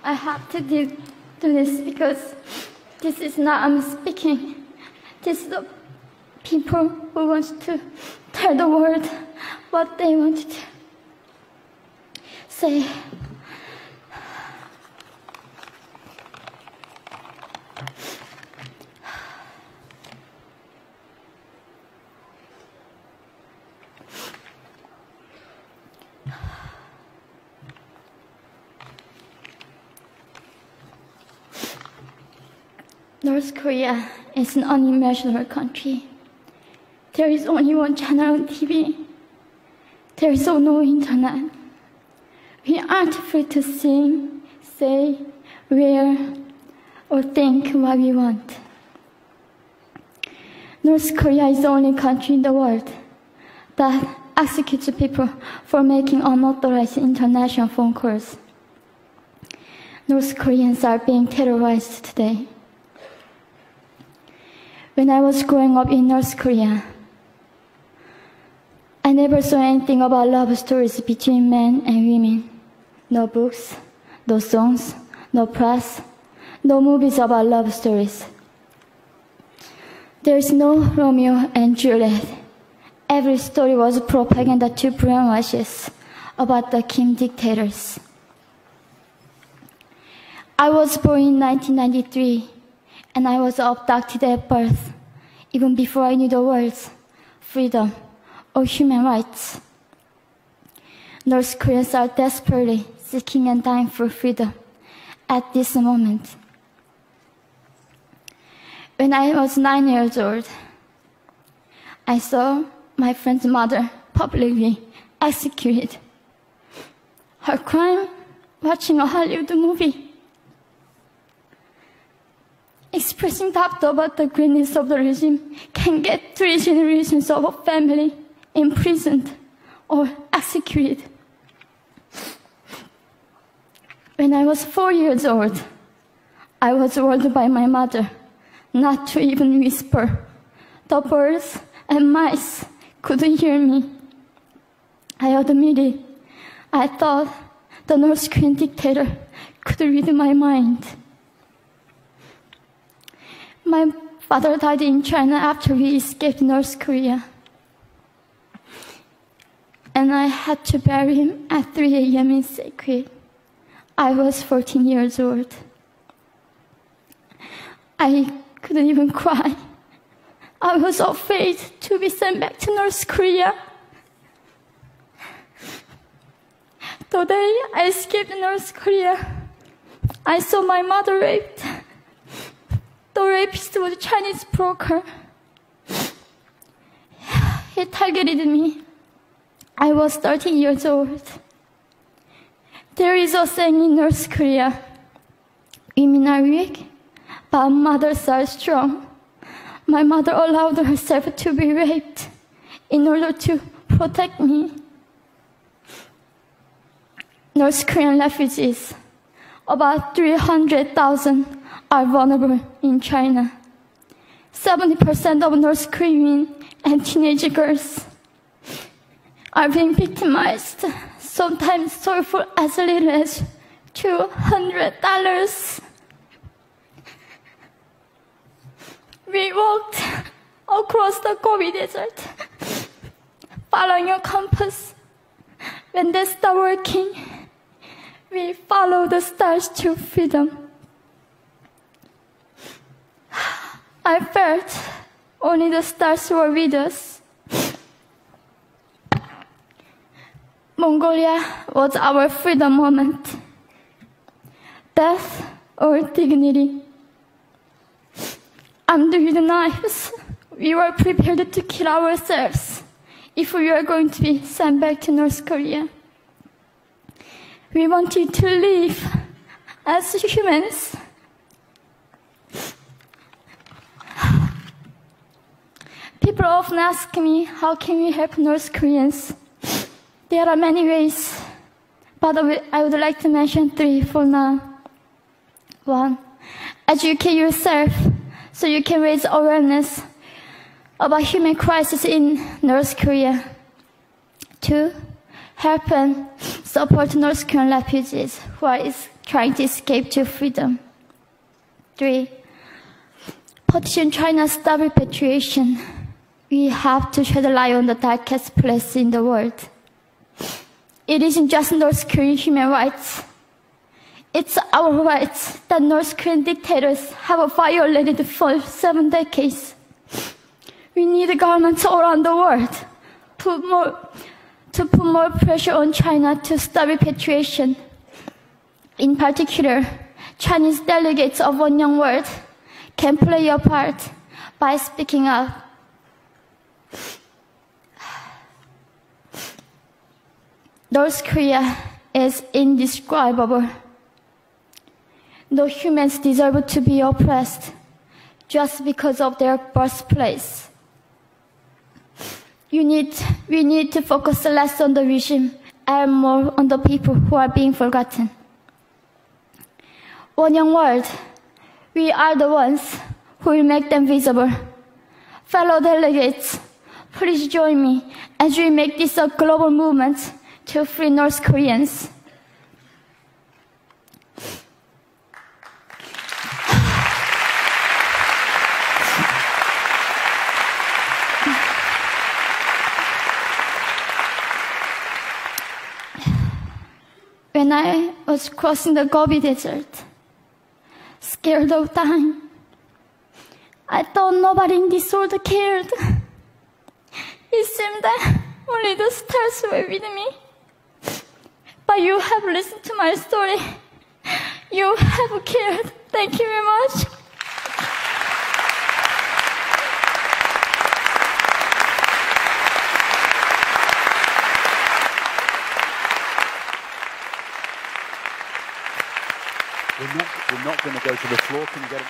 I have to do this because this is not I'm speaking. This is the people who want to tell the world what they want to say. North Korea is an unimaginable country. There is only one channel on TV. There is no internet. We aren't free to sing, say, wear, or think what we want. North Korea is the only country in the world that executes people for making unauthorized international phone calls. North Koreans are being terrorized today. When I was growing up in North Korea, I never saw anything about love stories between men and women. No books, no songs, no press, no movies about love stories. There is no Romeo and Juliet. Every story was propaganda to brainwash us about the Kim dictators. I was born in 1993, and I was abducted at birth, even before I knew the words freedom or human rights. North Koreans are desperately seeking and dying for freedom at this moment. When I was 9 years old, I saw my friend's mother publicly executed. Her crime? Watching a Hollywood movie. Expressing doubt about the greatness of the regime can get 3 generations of a family imprisoned or executed. When I was 4 years old, I was warned by my mother not to even whisper. The birds and mice couldn't hear me. I admitted I thought the North Korean dictator could read my mind. My father died in China after we escaped North Korea. And I had to bury him at 3 a.m. in secret. I was 14 years old. I couldn't even cry. I was afraid to be sent back to North Korea. The day I escaped North Korea, I saw my mother raped. The rapist was a Chinese broker. He targeted me. I was 13 years old. There is a saying in North Korea, women are weak, but mothers are strong. My mother allowed herself to be raped in order to protect me. North Korean refugees, about 300,000, are vulnerable in China. 70% of North Korean and teenage girls are being victimized, sometimes sold for as little as $200. We walked across the Gobi Desert, following a compass. When they stopped working, we followed the stars to freedom. I felt only the stars were with us. Mongolia was our freedom moment. Death or dignity. Armed with knives, we were prepared to kill ourselves if we were going to be sent back to North Korea. We wanted to live as humans. People often ask me, how can we help North Koreans? There are many ways, but I would like to mention 3 for now. 1, educate yourself so you can raise awareness about human crisis in North Korea. 2, help and support North Korean refugees who are trying to escape to freedom. 3. Petition China stop repatriation. We have to shed light on the darkest place in the world. It isn't just North Korean human rights. It's our rights that North Korean dictators have violated for 7 decades. We need governments all around the world to put more pressure on China to stop repatriation. In particular, Chinese delegates of One Young World can play a part by speaking up. North Korea is indescribable. No humans deserve to be oppressed just because of their birthplace. We need to focus less on the regime and more on the people who are being forgotten. One Young World, we are the ones who will make them visible. Fellow delegates, please join me as we make this a global movement to free North Koreans. When I was crossing the Gobi Desert, scared of dying, I thought nobody in this world cared. It seemed that only the stars were with me. But you have listened to my story. You have cared. Thank you very much. We're not going to go to the floor. Can you get it?